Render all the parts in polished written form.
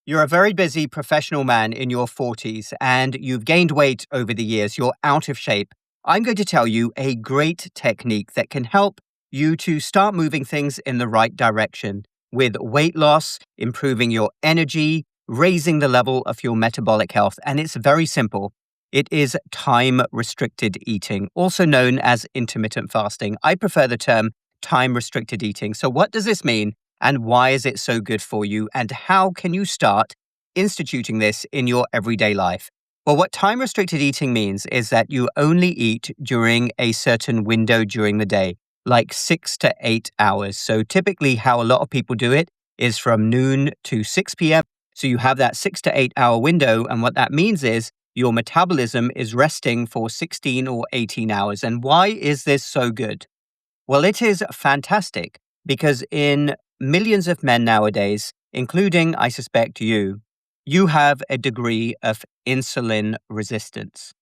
You're a very busy professional man in your 40s and you've gained weight over the years. You're out of shape. I'm going to tell you a great technique that can help you to start moving things in the right direction with weight loss, improving your energy, raising the level of your metabolic health. And it's very simple. It is time restricted eating, also known as intermittent fasting. I prefer the term time restricted eating. So, what does this mean? And why is it so good for you? And how can you start instituting this in your everyday life? Well, what time restricted eating means is that you only eat during a certain window during the day, like 6 to 8 hours. So typically how a lot of people do it is from noon to 6 p.m. So you have that 6 to 8 hour window. And what that means is your metabolism is resting for 16 or 18 hours. And why is this so good? Well, it is fantastic because in millions of men nowadays, including, I suspect, you have a degree of insulin resistance.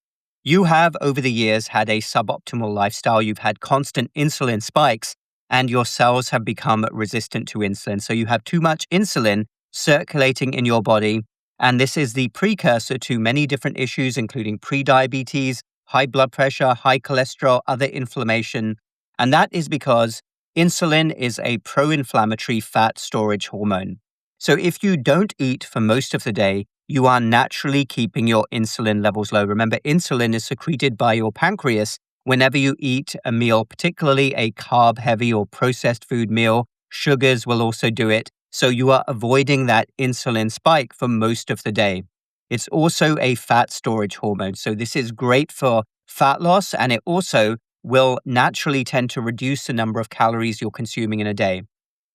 You have, over the years, had a suboptimal lifestyle. You've had constant insulin spikes, and your cells have become resistant to insulin. So you have too much insulin circulating in your body, and this is the precursor to many different issues, including prediabetes, high blood pressure, high cholesterol, other inflammation. And that is because insulin is a pro-inflammatory fat storage hormone. So if you don't eat for most of the day, you are naturally keeping your insulin levels low. Remember, insulin is secreted by your pancreas whenever you eat a meal, particularly a carb-heavy or processed food meal. Sugars will also do it. So you are avoiding that insulin spike for most of the day. It's also a fat storage hormone. So this is great for fat loss, and it also will naturally tend to reduce the number of calories you're consuming in a day.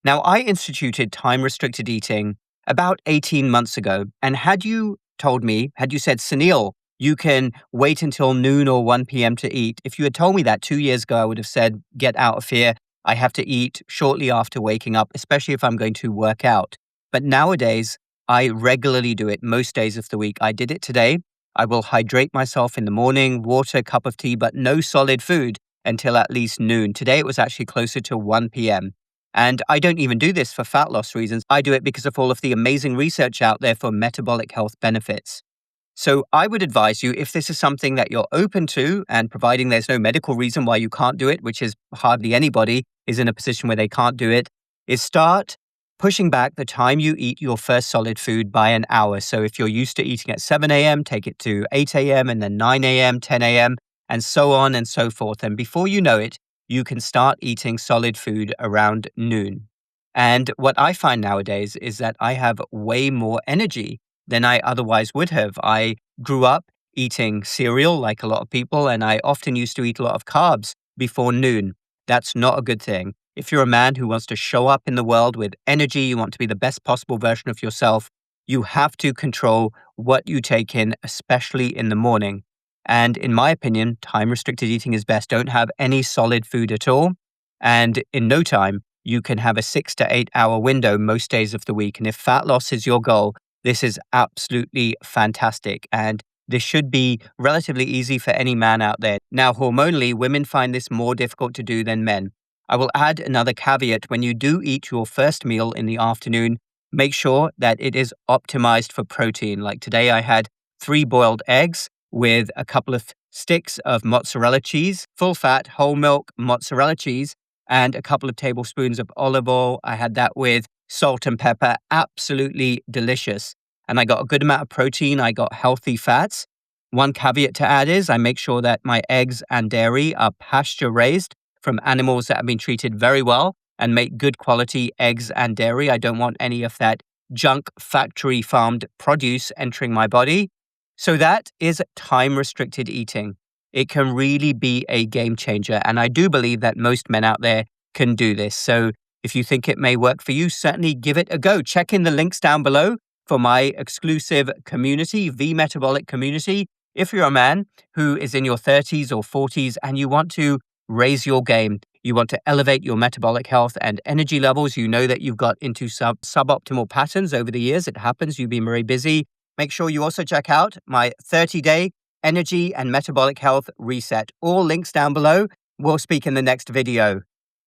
Now, I instituted time-restricted eating about 18 months ago, and had you said, Suneel, you can wait until noon or 1 p.m. to eat, if you had told me that 2 years ago, I would have said, get out of here. I have to eat shortly after waking up, especially if I'm going to work out. But nowadays, I regularly do it most days of the week. I did it today. I will hydrate myself in the morning, water, cup of tea, but no solid food until at least noon. Today, it was actually closer to 1 p.m. And I don't even do this for fat loss reasons. I do it because of all of the amazing research out there for metabolic health benefits. So I would advise you, if this is something that you're open to, and providing there's no medical reason why you can't do it, which is hardly anybody is in a position where they can't do it, is start pushing back the time you eat your first solid food by an hour. So if you're used to eating at 7 a.m., take it to 8 a.m. and then 9 a.m., 10 a.m., and so on and so forth. And before you know it, you can start eating solid food around noon. And what I find nowadays is that I have way more energy than I otherwise would have. I grew up eating cereal like a lot of people, and I often used to eat a lot of carbs before noon. That's not a good thing. If you're a man who wants to show up in the world with energy, you want to be the best possible version of yourself, you have to control what you take in, especially in the morning. And in my opinion, time-restricted eating is best. Don't have any solid food at all. And in no time, you can have a 6 to 8 hour window most days of the week. And if fat loss is your goal, this is absolutely fantastic. And this should be relatively easy for any man out there. Now, hormonally, women find this more difficult to do than men. I will add another caveat. When you do eat your first meal in the afternoon, make sure that it is optimized for protein. Like today, I had 3 boiled eggs with a couple of sticks of mozzarella cheese, full fat, whole milk mozzarella cheese, and a couple of tablespoons of olive oil. I had that with salt and pepper. Absolutely delicious. And I got a good amount of protein. I got healthy fats. One caveat to add is I make sure that my eggs and dairy are pasture raised from animals that have been treated very well and make good quality eggs and dairy. I don't want any of that junk factory farmed produce entering my body. So that is time-restricted eating. It can really be a game changer. And I do believe that most men out there can do this. So if you think it may work for you, certainly give it a go. Check in the links down below for my exclusive community, the Metabolic Community. If you're a man who is in your 30s or 40s and you want to raise your game, you want to elevate your metabolic health and energy levels, you know that you've got into suboptimal patterns over the years. It happens. You've been very busy. Make sure you also check out my 30-day energy and metabolic health reset. All links down below. We'll speak in the next video.